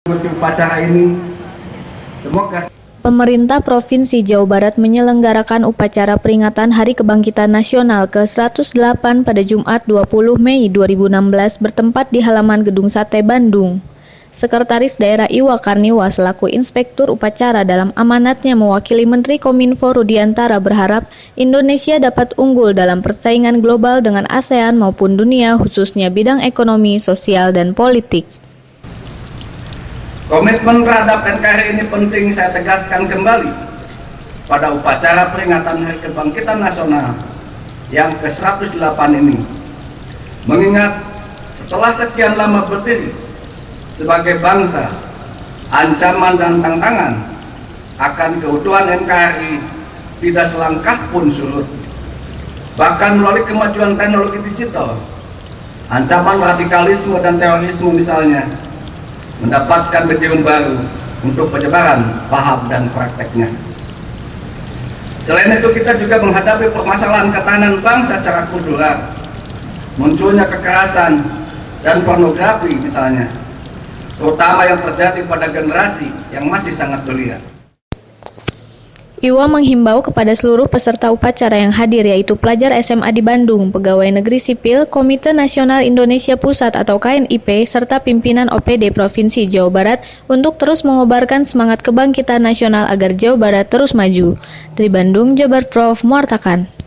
mengikuti upacara ini. Semoga Pemerintah Provinsi Jawa Barat menyelenggarakan upacara peringatan Hari Kebangkitan Nasional ke-108 pada Jumat 20 Mei 2016 bertempat di halaman Gedung Sate Bandung. Sekretaris Daerah Iwa Karniwa selaku Inspektur Upacara dalam amanatnya mewakili Menteri Kominfo Rudiantara berharap Indonesia dapat unggul dalam persaingan global dengan ASEAN maupun dunia khususnya bidang ekonomi, sosial, dan politik. komitmen terhadap NKRI ini penting saya tegaskan kembali pada upacara peringatan Hari Kebangkitan Nasional yang ke-108 ini. Mengingat setelah sekian lama berdiri sebagai bangsa, ancaman dan tantangan akan keutuhan NKRI tidak selangkah pun surut. Bahkan melalui kemajuan teknologi digital, ancaman radikalisme dan terorisme misalnya mendapatkan medium baru untuk penyebaran paham dan prakteknya. Selain itu, kita juga menghadapi permasalahan ketahanan bangsa secara kultural, munculnya kekerasan dan pornografi misalnya, terutama yang terjadi pada generasi yang masih sangat belia. Iwa menghimbau kepada seluruh peserta upacara yang hadir yaitu pelajar SMA di Bandung, pegawai negeri sipil, Komite Nasional Indonesia Pusat atau KNIP, serta pimpinan OPD Provinsi Jawa Barat untuk terus mengobarkan semangat kebangkitan nasional agar Jawa Barat terus maju. Dari Bandung, Jawa Barat Prof. Muartakan.